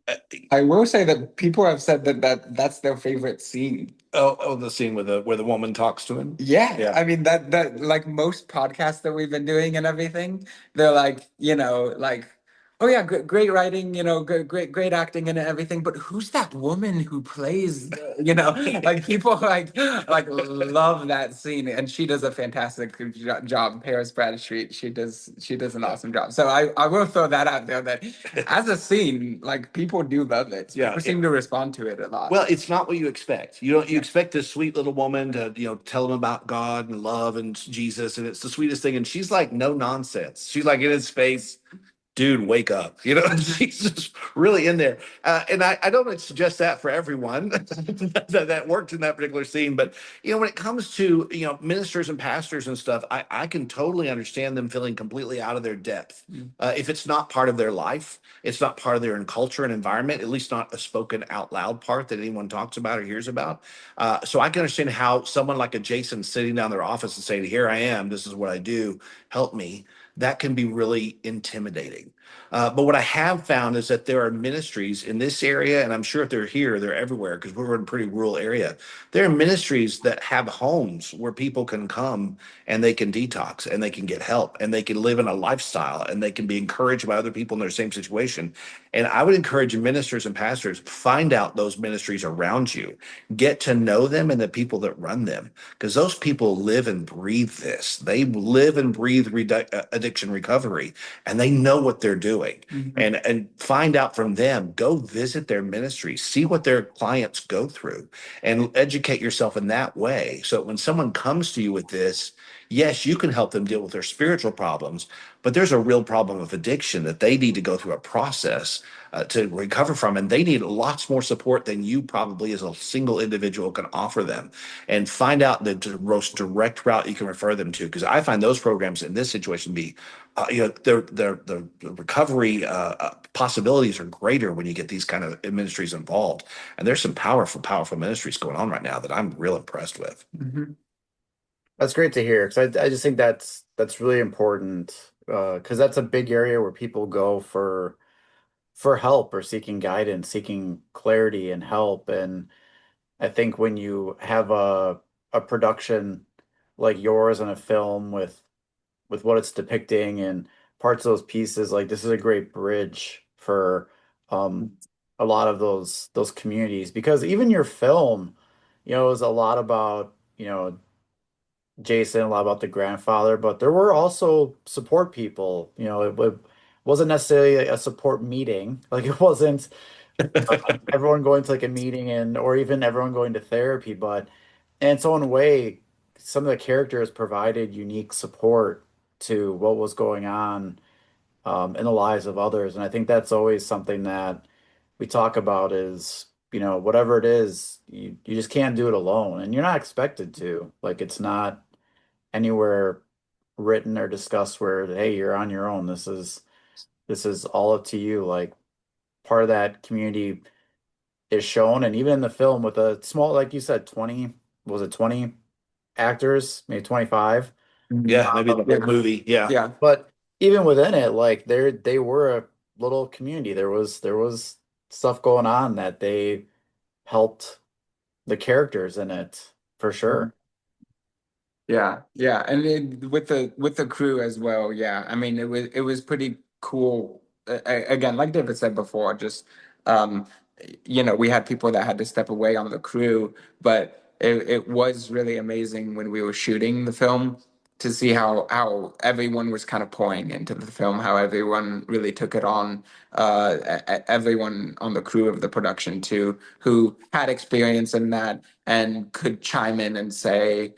I will say that people have said that's their favorite scene. Oh, the scene where the woman talks to him. Yeah, Yeah. I mean that like most podcasts that we've been doing and everything, they're like, like, oh yeah, great writing, great acting and everything, but who's that woman who plays, like people like love that scene, and she does a fantastic job. Paris Bradstreet, she does an awesome job. So I will throw that out there that as a scene, like people do love it. Yeah, People seem to respond to it a lot. well, it's not what you expect. You expect this sweet little woman to, tell them about God and love and Jesus, and it's the sweetest thing. And she's like, no nonsense. She's like in his face, dude, wake up. She's just really in there. And I don't suggest that for everyone that worked in that particular scene. But, when it comes to, ministers and pastors and stuff, I can totally understand them feeling completely out of their depth. If it's not part of their life, it's not part of their culture and environment, at least not a spoken out loud part that anyone talks about or hears about. So I can understand how someone like a Jason sitting down in their office and saying, here I am, this is what I do, help me. that can be really intimidating. But what I have found is that there are ministries in this area, and I'm sure if they're here, they're everywhere because we're in a pretty rural area. There are ministries that have homes where people can come and they can detox and they can get help and they can live in a lifestyle and they can be encouraged by other people in their same situation. And I would encourage ministers and pastors, find out those ministries around you, get to know them and the people that run them, because those people live and breathe this. They live and breathe addiction recovery, and they know what they're doing. And find out from them. Go visit their ministries, see what their clients go through, and educate yourself in that way. So when someone comes to you with this, yes, you can help them deal with their spiritual problems, but there's a real problem of addiction that they need to go through a process to recover from, and they need lots more support than you probably as a single individual can offer them. And find out the most direct route you can refer them to, because I find those programs in this situation be, the recovery possibilities are greater when you get these kind of ministries involved. And there's some powerful ministries going on right now that I'm real impressed with. That's great to hear because I just think that's really important because that's a big area where people go for help or seeking guidance, seeking clarity and help. And I think when you have a production like yours and a film with what it's depicting and parts of those pieces, like this is a great bridge for um a lot of those communities because even your film, is a lot about, Jason, a lot about the grandfather, but there were also support people. It wasn't necessarily a support meeting. Like it wasn't everyone going to like a meeting or even everyone going to therapy, but in its own way, some of the characters provided unique support to what was going on in the lives of others. And I think that's always something that we talk about is, whatever it is, you just can't do it alone and you're not expected to. Like it's not anywhere written or discussed where, hey, you're on your own. This is all up to you. Like part of that community is shown, and even in the film with a small, like you said, 20, was it 20 actors, maybe 25? Yeah, maybe the whole movie. Yeah. Yeah. But even within it, like they were a little community. There was stuff going on that they helped the characters in it for sure. Yeah, and with the crew as well. Yeah, I mean it was pretty cool. Again, like David said before, just um, we had people that had to step away on the crew, but it was really amazing when we were shooting the film to see how everyone was kind of pouring into the film, how everyone really took it on. Everyone on the crew of the production too, who had experience in that and could chime in and say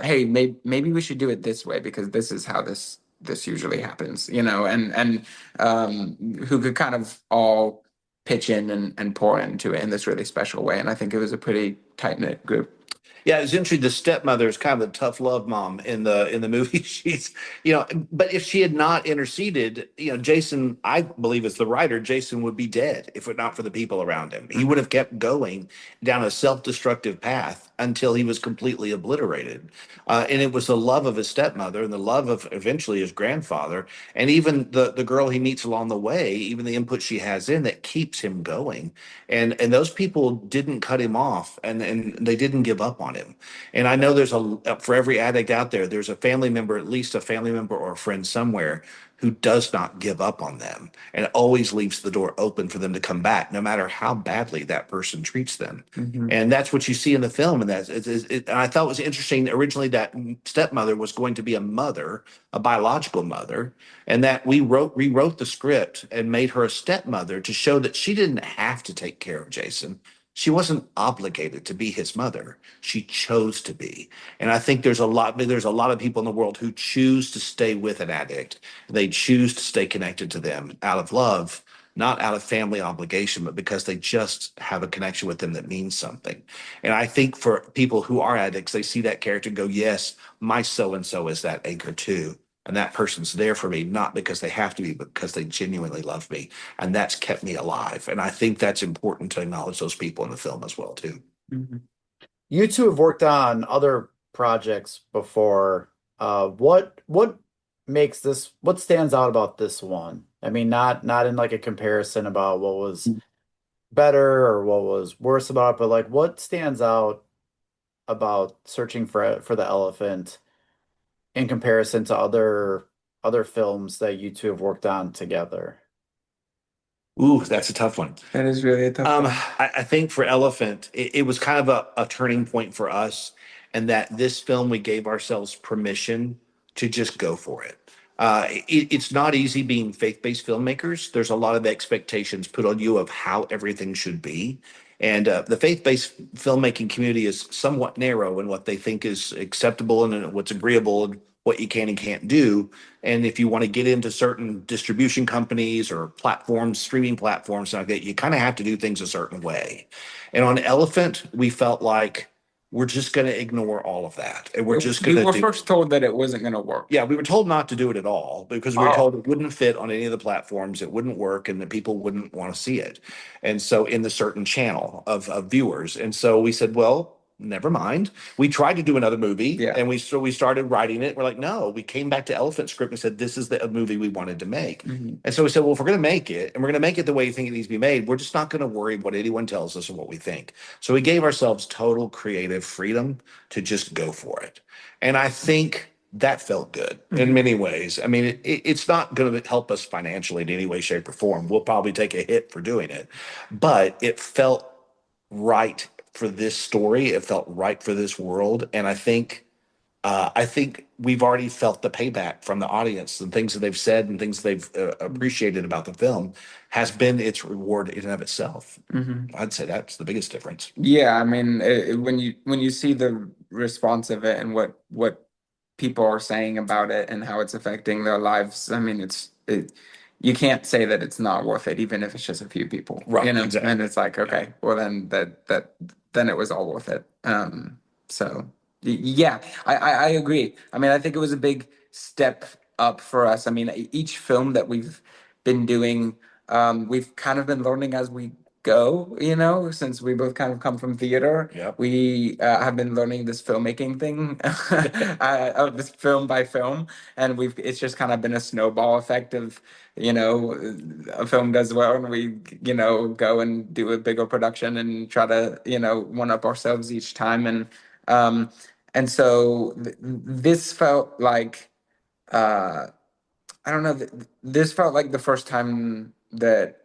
hey, maybe we should do it this way because this is how this usually happens, and who could kind of all pitch in and pour into it in this really special way. And I think it was a pretty tight knit group. Yeah, it's interesting. The stepmother is kind of the tough love mom in the movie. She's, but if she had not interceded, Jason, I believe as the writer, Jason would be dead if it not for the people around him. He would have kept going down a self-destructive path until he was completely obliterated. And it was the love of his stepmother and the love of eventually his grandfather, and even the girl he meets along the way, even the input she has in that keeps him going. And those people didn't cut him off, and they didn't give up on him. And I know there's for every addict out there, there's a family member, at least a family member or a friend somewhere who does not give up on them and always leaves the door open for them to come back, no matter how badly that person treats them. And that's what you see in the film. And and I thought it was interesting. Originally, that stepmother was going to be a mother, a biological mother, and that we rewrote the script and made her a stepmother to show that she didn't have to take care of Jason. She wasn't obligated to be his mother. She chose to be. And I think there's a lot of people in the world who choose to stay with an addict. They choose to stay connected to them out of love, not out of family obligation, but because they just have a connection with them that means something. And I think for people who are addicts, they see that character and go, yes, my so and so is that anchor too. And that person's there for me, not because they have to be, but because they genuinely love me. And that's kept me alive. And I think that's important to acknowledge those people in the film as well, too. You two have worked on other projects before. What makes this, what stands out about this one? I mean, not in like a comparison about what was better or what was worse about it, but like what stands out about searching for the elephant in comparison to other films that you two have worked on together? Ooh, that's a tough one. That is really a tough one. I think for Elephant, it was kind of a turning point for us, and that this film we gave ourselves permission to just go for it. It's not easy being faith-based filmmakers. There's a lot of expectations put on you of how everything should be. And the faith-based filmmaking community is somewhat narrow in what they think is acceptable and what's agreeable and what you can and can't do. And if you want to get into certain distribution companies or platforms, streaming platforms like that, you kind of have to do things a certain way. And on Elephant, we felt like we're just going to ignore all of that. And we're just We going were to do. first told that it wasn't going to work. Yeah, we were told not to do it at all because we were Oh, told it wouldn't fit on any of the platforms, it wouldn't work, and that people wouldn't want to see it. And so, in the certain channel of viewers. And so we said, well, never mind. We tried to do another movie, Yeah. and we started writing it. We're like, no, we came back to Elephant Script and said, this is the movie we wanted to make. And so we said, well, if we're going to make it, and we're going to make it the way you think it needs to be made, we're just not going to worry what anyone tells us or what we think. So we gave ourselves total creative freedom to just go for it. And I think that felt good in many ways. I mean, it's not going to help us financially in any way, shape, or form. We'll probably take a hit for doing it, but it felt right for this story. It felt right for this world, and I think we've already felt the payback from the audience and things that they've said and things they've appreciated about the film has been its reward in and of itself. I'd say that's the biggest difference. yeah. I mean, when you see the response of it and what people are saying about it and how it's affecting their lives, I mean, you can't say that it's not worth it, even if it's just a few people, Right, you know. exactly. And it's like, okay, well then it was all worth it. So yeah, I agree. I mean, I think it was a big step up for us. I mean, each film that we've been doing, we've kind of been learning as we go, you know, since we both kind of come from theater. Yep. We have been learning this filmmaking thing, of this film by film, and it's just kind of been a snowball effect of, you know, a film does well and we, you know, go and do a bigger production and try to, you know, one up ourselves each time. Um and so this felt like, uh I don't know. This felt like the first time that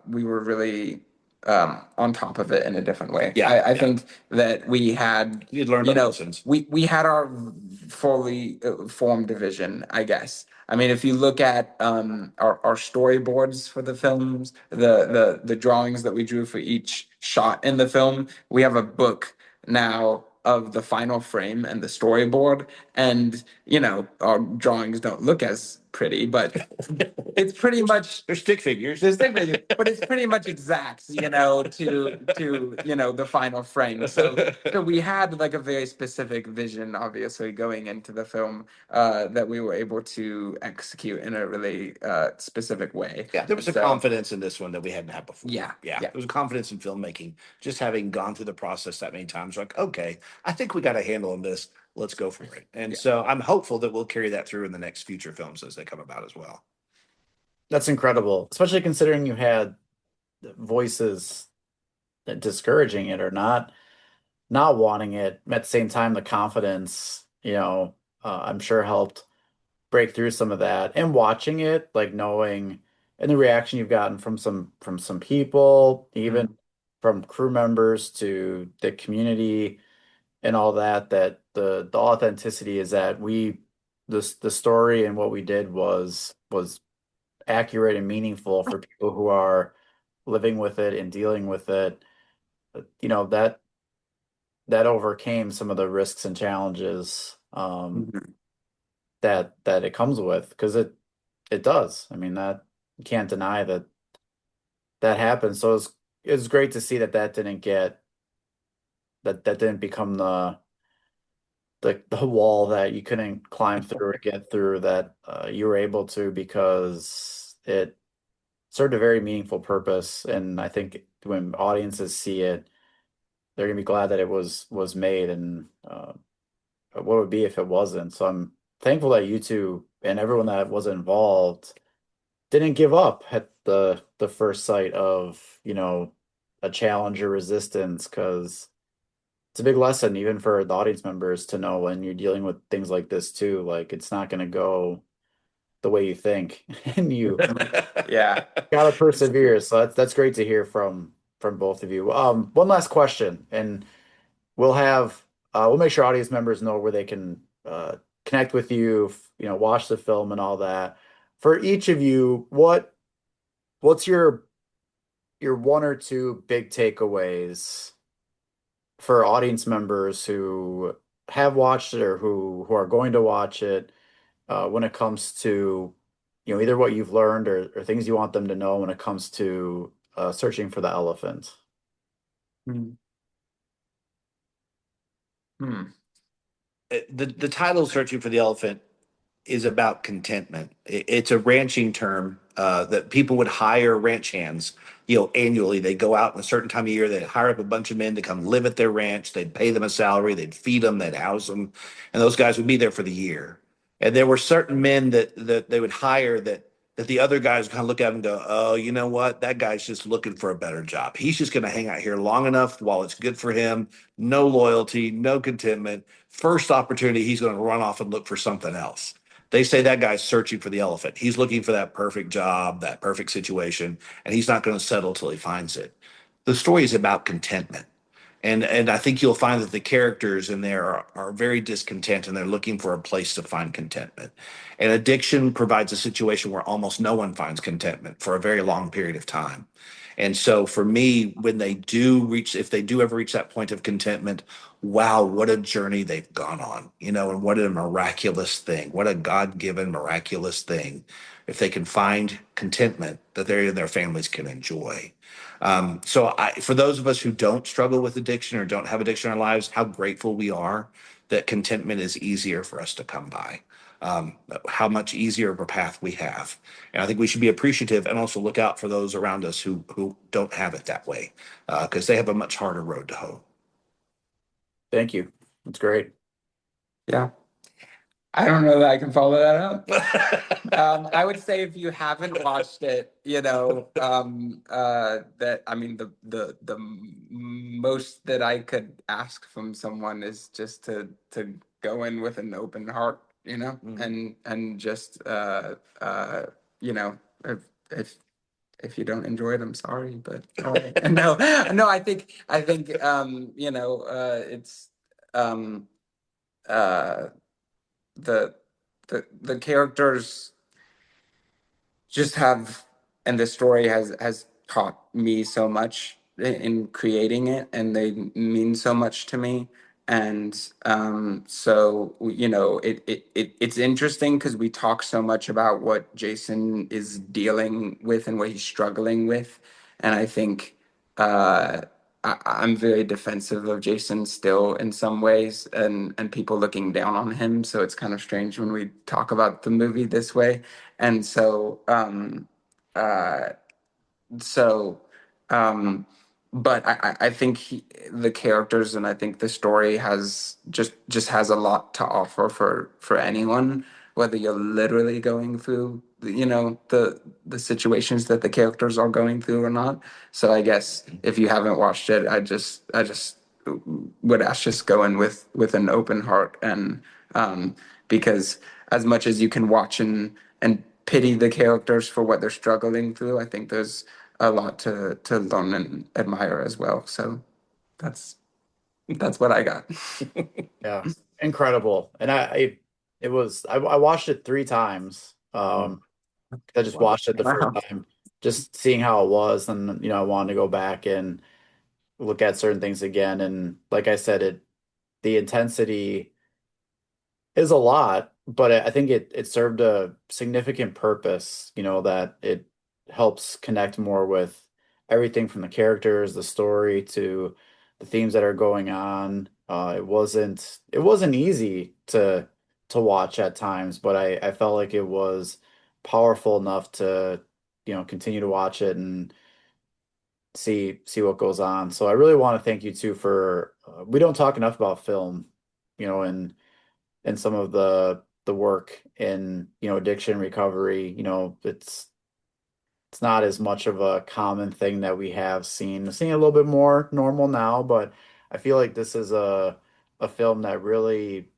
we were really on top of it in a different way. Yeah, I yeah. think that we had, You'd learned you our know, lessons. we had our fully formed vision, I guess. I mean, if you look at our storyboards for the films, the drawings that we drew for each shot in the film, we have a book now of the final frame and the storyboard. And, you know, our drawings don't look as pretty, but it's pretty much, They're stick figures. but it's pretty much exact, you know, to you know, the final frame. So we had like a very specific vision, obviously, going into the film, that we were able to execute in a really specific way. Yeah, there was a So, confidence in this one that we hadn't had before. Yeah, Yeah, yeah. there was a confidence in filmmaking. Just having gone through the process that many times, like, okay, I think we got a handle on this. Let's go for it. And Yeah. so I'm hopeful that we'll carry that through in the next future films as they come about as well. That's incredible, especially considering you had voices that discouraging it or not wanting it. At the same time, the confidence, I'm sure helped break through some of that. And watching it, like knowing and the reaction you've gotten from some people, even from crew members to the community and all that, that the authenticity is that the story and what we did was accurate and meaningful for people who are living with it and dealing with it. That overcame some of the risks and challenges Mhm. that it comes with, because it does. I mean, that you can't deny that happens. So it's great to see that didn't become the wall that you couldn't climb through or get through, that you were able to, because it served a very meaningful purpose. And I think when audiences see it, they're gonna be glad that it was made. And what would be if it wasn't? So I'm thankful that you two and everyone that was involved didn't give up at the first sight of, a challenge or resistance, because it's a big lesson even for the audience members to know when you're dealing with things like this too. Like it's not going to go the way you think, and you Yeah. gotta persevere. So that's great to hear from both of you. One last question, and we'll make sure audience members know where they can connect with you, watch the film and all that. For each of you, what's your one or two big takeaways for audience members who have watched it or who are going to watch it, when it comes to, either what you've learned or things you want them to know when it comes to searching for the elephant? Hmm. Hmm. The title "Searching for the Elephant" is about contentment. It's a ranching term that people would hire ranch hands. Annually they go out in a certain time of year. They'd hire up a bunch of men to come live at their ranch. They'd pay them a salary. They'd feed them. They'd house them, and those guys would be there for the year. And there were certain men that they would hire that the other guys would kind of look at and go, "Oh, you know what? That guy's just looking for a better job. He's just going to hang out here long enough while it's good for him. No loyalty, no contentment. First opportunity, he's going to run off and look for something else." They say that guy's searching for the elephant. He's looking for that perfect job, that perfect situation, and he's not going to settle till he finds it. The story is about contentment. And I think you'll find that the characters in there are very discontent and they're looking for a place to find contentment. And addiction provides a situation where almost no one finds contentment for a very long period of time. And so for me, when they do reach, if they do ever reach that point of contentment, wow, what a journey they've gone on, and what a miraculous thing, what a God given miraculous thing if they can find contentment that they and their families can enjoy. For those of us who don't struggle with addiction or don't have addiction in our lives, how grateful we are that contentment is easier for us to come by. How much easier of a path we have, and I think we should be appreciative and also look out for those around us who don't have it that way, because they have a much harder road to hoe. Thank you. That's great. Yeah. I don't know that I can follow that up. I would say if you haven't watched it, that I mean the most that I could ask from someone is just to go in with an open heart, and just you know, if if if you don't enjoy it, I'm sorry, but no, no, I think it's um uh the the characters just have, and the story has taught me so much in creating it, and they mean so much to me. And so it's interesting because we talk so much about what Jason is dealing with and what he's struggling with, and I think I'm very defensive of Jason still in some ways, and people looking down on him. So it's kind of strange when we talk about the movie this way. And uh, so, um, but I think the characters and I think the story has just has a lot to offer for anyone, whether you're literally going through, the situations that the characters are going through or not. So I guess if you haven't watched it, I just would ask just go in with an open heart, and because as much as you can watch and pity the characters for what they're struggling through, I think there's a lot to learn and admire as well. So that's that's what I got. Yeah, incredible. And I watched it three times. I just Wow. watched it the first time, just seeing how it was, and I wanted to go back and look at certain things again. And like I said, the intensity is a lot, but I think it served a significant purpose, that it helps connect more with everything from the characters, the story, to the themes that are going on. It wasn't easy to watch at times, but I felt like it was powerful enough to, continue to watch it and see what goes on. So I really want to thank you too for we don't talk enough about film, and some of the the work in, addiction recovery. It's not as much of a common thing that we have seen. Seeing a little bit more normal now, but I feel like this is a film that really,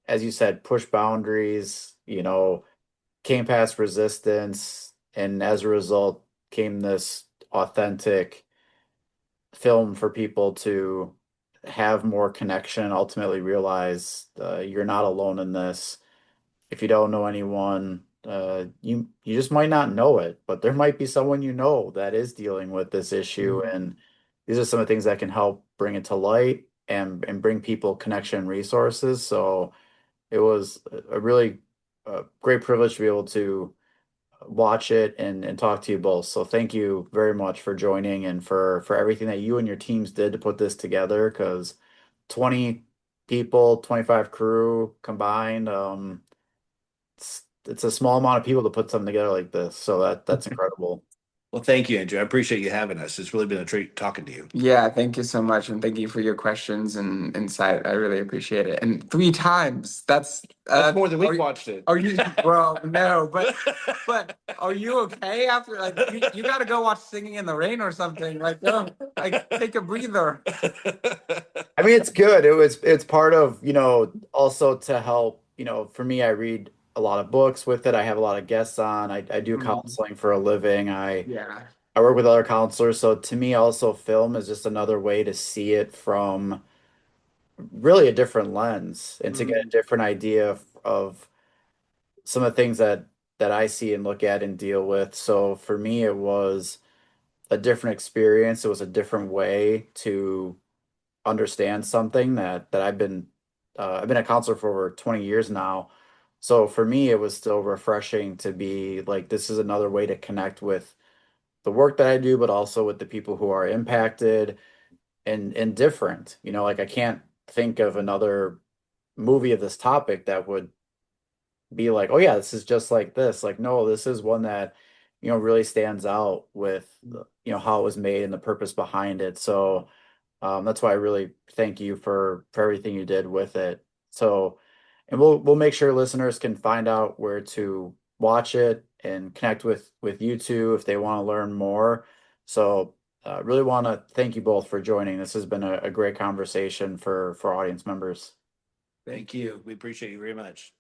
as you said, pushed boundaries, came past resistance, and as a result came this authentic film for people to have more connection, ultimately realize you're not alone in this. If you don't know anyone, you just might not know it, but there might be someone that is dealing with this issue, and these are some of the things that can help bring it to light and bring people connection and resources. So it was a really great privilege to be able to watch it and talk to you both. So thank you very much for joining and for everything that you and your teams did to put this together, because 20 people, 25 crew combined, it's a small amount of people to put something together like this. So that's incredible. Well, thank you, Andrew. I appreciate you having us. It's really been a treat talking to you. Yeah, thank you so much, and thank you for your questions and insight. I really appreciate it. And 3 times, that's more than we watched it. Are you, well, no, but are you okay after? Like, you got to go watch Singing in the Rain or something. Like, go, like, take a breather. I mean, it's good. It's part of, also to help, for me, I read a lot of books with it. I have a lot of guests on. I do counseling for a living. Yeah. I work with other counselors. So to me, also, film is just another way to see it from really a different lens and to get a different idea of some of the things that I see and look at and deal with. So for me, it was a different experience. It was a different way to understand something that I've been a counselor for over 20 years now. So for me, it was still refreshing to be like, this is another way to connect with the work that I do, but also with the people who are impacted and different. Like I can't think of another movie of this topic that would be like, oh yeah, this is just like this. Like, no, this is one that, really stands out with, how it was made and the purpose behind it. So that's why I really thank you for everything you did with it. So, and we'll make sure listeners can find out where to watch it and connect with you two if they want to learn more. So, really want to thank you both for joining. This has been a great conversation for audience members. Thank you. We appreciate you very much.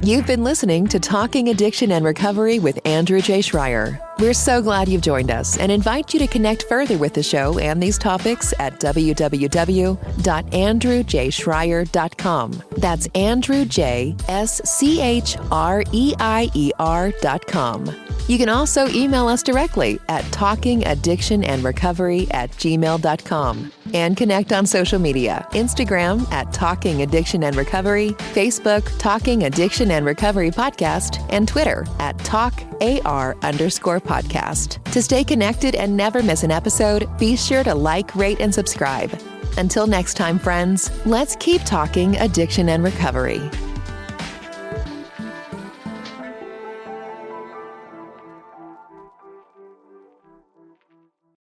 You've been listening to Talking Addiction and Recovery with Andrew J. Schreier. We're so glad you've joined us and invite you to connect further with the show and these topics at www.andrewjschreier.com. That's Andrew J. SCHREIER.com. You can also email us directly at talkingaddictionandrecovery@gmail.com and connect on social media, Instagram at Talking Addiction and Recovery, Facebook Talking Addiction and Recovery Podcast, and Twitter at TalkAR_podcast. To stay connected and never miss an episode, be sure to like, rate, and subscribe. Until next time, friends, let's keep talking addiction and recovery.